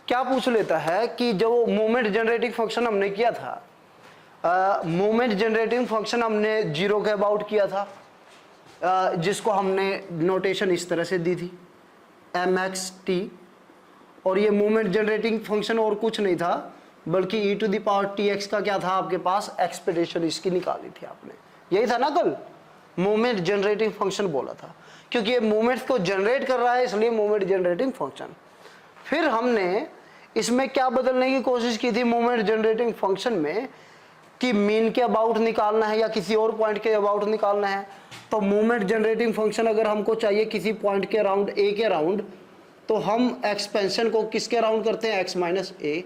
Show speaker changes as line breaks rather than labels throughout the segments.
क्या पूछ लेता है कि जो मोमेंट जनरेटिंग फंक्शन हमने किया था, मोमेंट जनरेटिंग फंक्शन हमने जीरो के अबाउट किया था, जिसको हमने नोटेशन इस तरह से दी थी mxt, और ये मोमेंट जनरेटिंग फंक्शन और कुछ नहीं था बल्कि e to the power tx का क्या था आपके पास, एक्सपेक्टेशन इसकी निकाली थी आपने, यही था ना कल मोमेंट जनरेटिंग फंक्शन बोला था, क्योंकि ये मोमेंट्स को जनरेट कर रहा है इसलिए मोमेंट जनरेटिंग फंक्शन। फिर हमने इसमें क्या बदलने की कोशिश की थी मोमेंट जनरेटिंग फंक्शन में, कि मीन के अबाउट निकालना है या किसी और पॉइंट के अबाउट निकालना है। तो मोमेंट जनरेटिंग फंक्शन अगर हमको चाहिए किसी पॉइंट के अराउंड ए के अराउंड, तो हम एक्सपेंशन को किसके अराउंड करते हैं, x माइनस ए,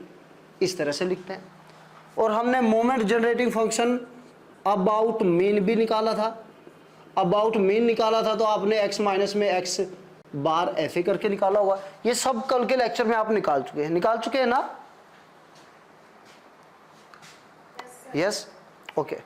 इस तरह से लिखते हैं। और हमने moment generating function about mean भी निकाला था, अबाउट मीन निकाला था तो आपने x माइनस में x बार ऐसे करके निकाला होगा। ये सब कल के लेक्चर में आप निकाल चुके हैं ना? Yes, okay.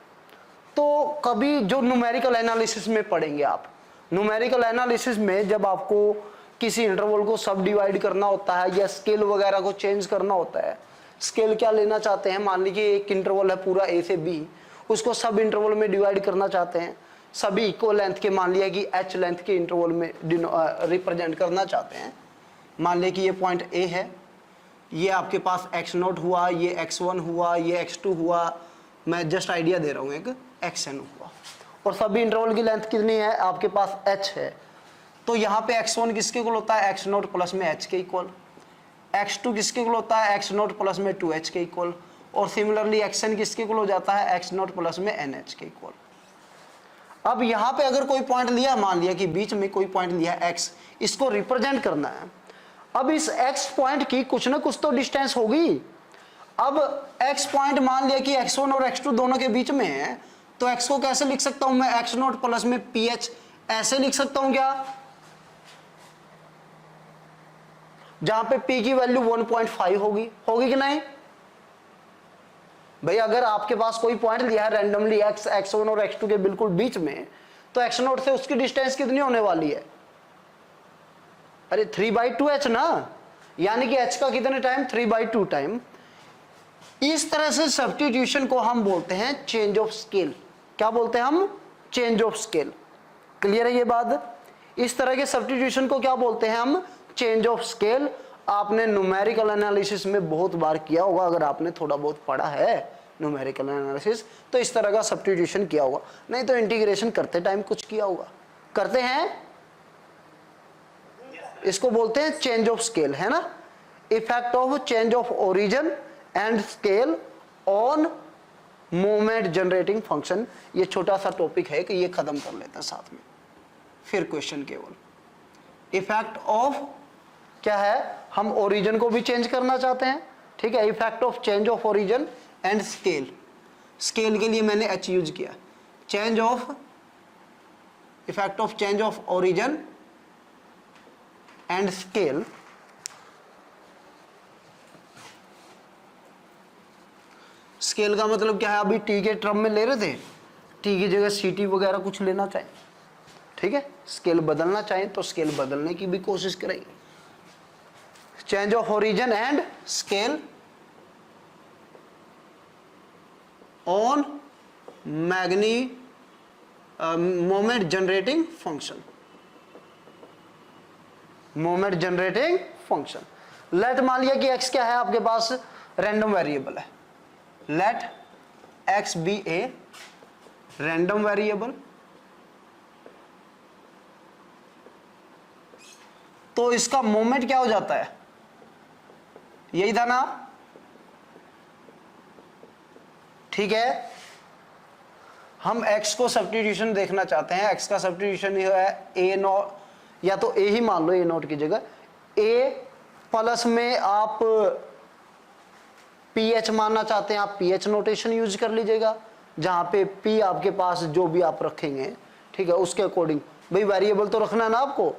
तो कभी जो न्यूमेरिकल एनालिसिस में पढ़ेंगे आप, न्यूमेरिकल एनालिसिस में जब आपको किसी इंटरवल को सब डिवाइड करना होता है या स्केल वगैरह को चेंज करना होता है, स्केल क्या लेना चाहते हैं, मान लीजिए एक इंटरवल है पूरा ए से बी, उसको सब इंटरवल में डिवाइड करना चाहते हैं, सभी इक्वल लेंथ के, मान लिया कि h लेंथ के इंटरवल में रिप्रेजेंट करना चाहते हैं। मान लिया कि ये पॉइंट ए है, ये आपके पास x0 हुआ, ये x1 हुआ, ये x2 हुआ, मैं जस्ट आइडिया दे रहा हूँ, एक xn हुआ, और सभी इंटरवल की लेंथ कितनी है आपके पास, h है। तो यहाँ पे x1 किसके इक्वल होता है, x0 प्लस में h के इक्वल, x2 किसके इक्वल होता है, x0 प्लस में 2h के इक्वल, और सिमिलरली xn किसके इक्वल हो जाता है, x0 प्लस में nh के इक्वल। अब यहाँ पे अगर कोई पॉइंट लिया, मान लिया कि बीच में कोई पॉइंट लिया x, इसको रिप्रेजेंट करना है। अब इस x पॉइंट की कुछ ना कुछ तो डिस्टेंस होगी। अब x पॉइंट मान लिया कि x1 और x2 दोनों के बीच में है, तो x को कैसे लिख सकता हूं मैं, x0 प्लस में ph, ऐसे लिख सकता हूं क्या, जहां पे p की वैल्यू 1.5 होगी कि नहीं भाई? अगर आपके पास कोई पॉइंट लिया है रैंडमली x, x1 और x2 के बिल्कुल बीच में, तो x0 से उसकी डिस्टेंस कितनी होने वाली है, अरे 3/2h ना, यानी कि h का कितने टाइम, 3/2 टाइम। इस तरह से सब्स्टिट्यूशन को हम बोलते हैं चेंज ऑफ स्केल। क्या बोलते हैं हम, चेंज ऑफ स्केल। क्लियर है ये बात? इस तरह के सब्स्टिट्यूशन को क्या बोलते हैं हम, चेंज ऑफ स्केल। आपने न्यूमेरिकल एनालिसिस में बहुत बार किया होगा, अगर आपने थोड़ा बहुत पढ़ा है न्यूमेरिकल एनालिसिस, तो इस तरह का सब्स्टिट्यूशन किया होगा, नहीं तो इंटीग्रेशन करते टाइम कुछ किया होगा, करते हैं, इसको बोलते हैं चेंज ऑफ स्केल, है ना। Effect of change of origin and scale on moment generating function. ये छोटा सा टॉपिक है कि ये खत्म कर लेते हैं साथ में, फिर क्वेश्चन केवल इफेक्ट ऑफ क्या है, हम ओरिजिन को भी चेंज करना चाहते हैं, ठीक है। Effect of change of origin and scale, scale के लिए मैंने h यूज किया, change of, effect of change of origin and scale scale का मतलब क्या है, अभी टी के टर्म में ले रहे थे, टी की जगह ct वगैरह कुछ लेना चाहें, ठीक है, स्केल बदलना चाहें तो स्केल बदलने की भी कोशिश करेंगे। Change of origin and scale on moment generating function, moment generating function. Let मान लिया कि x क्या है आपके पास, रैंडम वेरिएबल है, let x be a random variable, तो इसका मोमेंट क्या हो जाता है, यही था ना, ठीक है। हम x को सब्स्टिट्यूशन देखना चाहते हैं, x का सब्स्टिट्यूशन है a नॉट, या तो a ही मान लो a नॉट की जगह, a प्लस में आप ph मानना चाहते हैं, आप ph नोटेशन यूज कर लीजिएगा, जहां पे p आपके पास जो भी आप रखेंगे, ठीक है, उसके अकॉर्डिंग। भाई वेरिएबल तो रखना है ना आपको,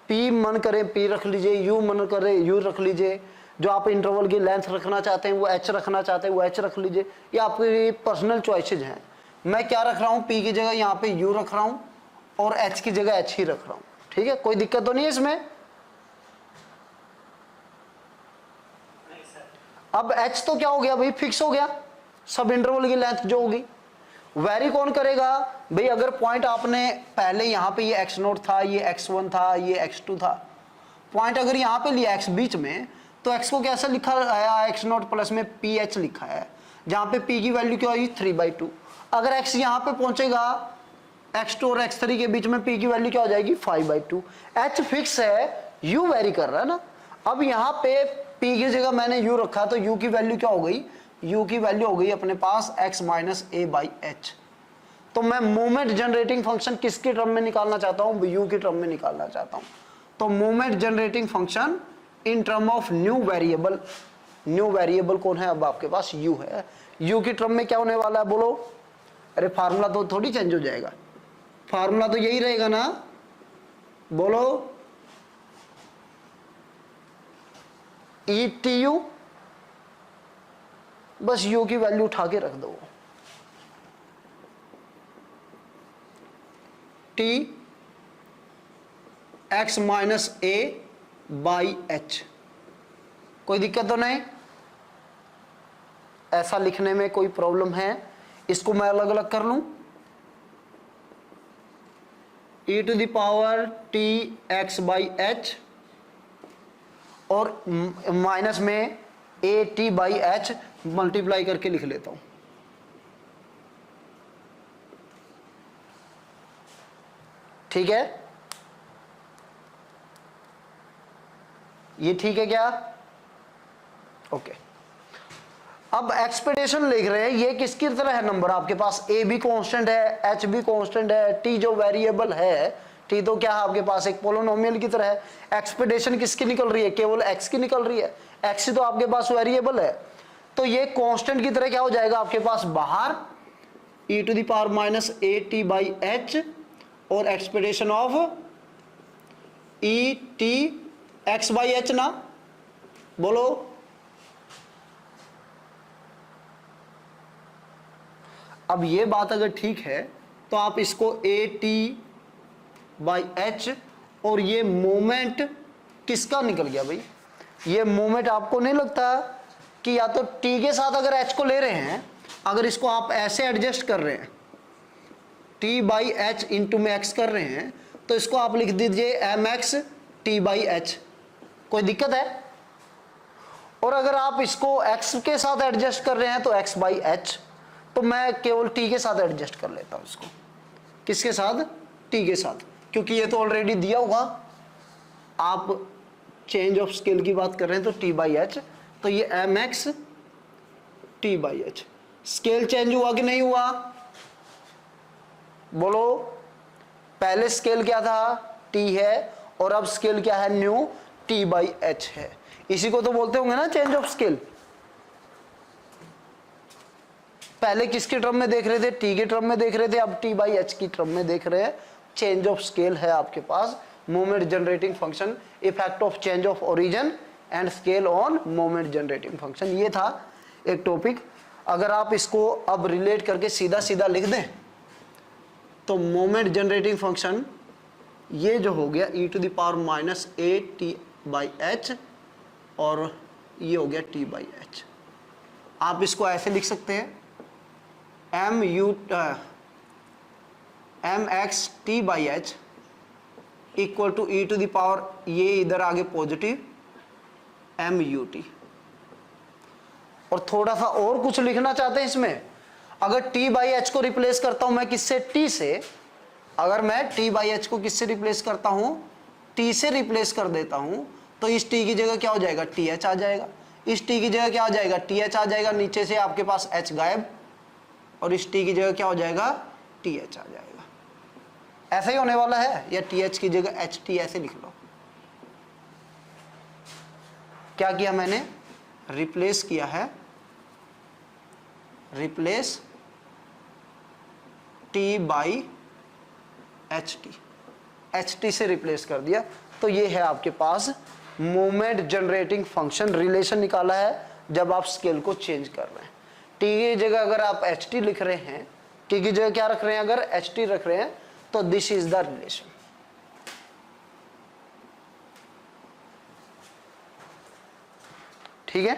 p मन करे p रख लीजिए, u मन करे u रख लीजिए, जो आप इंटरवल की लेंथ रखना चाहते हैं वो h रखना चाहते हैं वो h रख लीजिए, ये आपकी पर्सनल चॉइसेज हैं। मैं क्या रख रहा हूँ, p की जगह यहाँ पे u रख रहा हूँ और h की जगह h ही रख रहा हूँ, ठीक है, कोई दिक्कत तो नहीं है इसमें। अब h तो क्या हो गया भाई, फिक्स हो गया, सब इंटरवल की लेंथ जो होगी। वेरी कौन करेगा भाई, अगर पॉइंट आपने पहले यहाँ पे ये x0 था, ये x1 था, ये x2 था, पॉइंट अगर यहाँ पे लिया x बीच में, तो x को कैसे लिखा है, x0 प्लस में ph लिखा है, जहाँ पे p की वैल्यू क्या होगी 3/2। अगर x यहाँ पे पहुंचेगा x2 और x3 के बीच में p की वैल्यू क्या हो जाएगी 5/2। h फिक्स है, u वेरी कर रहा है ना। अब यहाँ पे p की जगह मैंने u रखा, तो u की वैल्यू क्या हो गई, u की वैल्यू हो गई अपने पास x माइनस a/h। तो मैं मोमेंट जनरेटिंग फंक्शन किसके टर्म में निकालना चाहता हूँ, u की टर्म में निकालना चाहता हूँ। तो moment generating function in term of new variable, new variable कौन है, अब आपके पास u है, u की टर्म में क्या होने वाला है बोलो। अरे फार्मूला तो थोड़ी चेंज हो जाएगा, फार्मूला तो यही रहेगा ना, बोलो ETU, बस u की वैल्यू उठा के रख दो, t x माइनस a/h। कोई दिक्कत तो नहीं, ऐसा लिखने में कोई प्रॉब्लम है, इसको मैं अलग अलग कर लूं, e⁻t x/h और माइनस में a/t/h मल्टीप्लाई करके लिख लेता हूं। ठीक है, ये ठीक है क्या, ओके। अब एक्सपेक्टेशन लिख रहे हैं, ये किसकी तरह है नंबर, आपके पास a भी कांस्टेंट है, h भी कांस्टेंट है, t जो वेरिएबल है, t तो क्या है आपके पास एक पोलिनोमियल की तरह है। एक्सपेक्टेशन किसकी निकल रही है, केवल x की निकल रही है, x तो आपके पास वेरिएबल है, तो ये कांस्टेंट की तरह क्या हो जाएगा आपके पास बाहर e⁻−at/h और एक्सपेक्टेशन ऑफ e(t)x/h ना, बोलो। अब ये बात अगर ठीक है तो आप इसको a/t/h और ये मोमेंट किसका निकल गया भाई, ये मोमेंट आपको नहीं लगता कि या तो t के साथ अगर h को ले रहे हैं, अगर इसको आप ऐसे एडजस्ट कर रहे हैं t/h इंटू में x कर रहे हैं, तो इसको आप लिख दीजिए mx t/h, कोई दिक्कत है। और अगर आप इसको x के साथ एडजस्ट कर रहे हैं तो x/h, तो मैं केवल t के साथ एडजस्ट कर लेता हूं इसको, किसके साथ, t के साथ, क्योंकि ये तो ऑलरेडी दिया हुआ, आप चेंज ऑफ स्केल की बात कर रहे हैं तो t/h, तो ये mx t/h। स्केल चेंज हुआ कि नहीं हुआ, बोलो। पहले स्केल क्या था, t है, और अब स्केल क्या है, न्यू t/h है। इसी को तो बोलते होंगे ना चेंज ऑफ स्केल। पहले किसके टर्म में देख रहे थे, t के टर्म में देख रहे थे, अब t/h की टर्म में देख रहे हैं। चेंज ऑफ स्केल है आपके पास, moment generating function, effect of change of origin and scale on moment generating function, ये था एक टॉपिक। अगर आप इसको अब रिलेट करके सीधा सीधा लिख दें तो मोमेंट जनरेटिंग फंक्शन ये जो हो गया e⁻−at/h और ये हो गया t/h। आप इसको ऐसे लिख सकते हैं mx t/h equal to e⁻, ये इधर आगे पॉजिटिव mut। और थोड़ा सा और कुछ लिखना चाहते हैं इसमें, अगर t/h को रिप्लेस करता हूं मैं किससे, t से, अगर मैं t/h को किससे रिप्लेस करता हूं, t से रिप्लेस कर देता हूं, तो इस t की जगह क्या हो जाएगा, th आ जाएगा, इस t की जगह क्या आ जाएगा, th आ जाएगा, नीचे से आपके पास h गायब, और इस t की जगह क्या हो जाएगा, th आ जाएगा। ऐसा ही होने वाला है, या th की जगह ht ऐसे लिख लो। क्या किया मैंने, रिप्लेस किया है, रिप्लेस t/ht, ht से रिप्लेस कर दिया। तो ये है आपके पास मोमेंट जनरेटिंग फंक्शन, रिलेशन निकाला है जब आप स्केल को चेंज कर रहे हैं। t की जगह अगर आप ht लिख रहे हैं, t की जगह क्या रख रहे हैं, अगर ht रख रहे हैं, तो दिस इज द रिलेशन।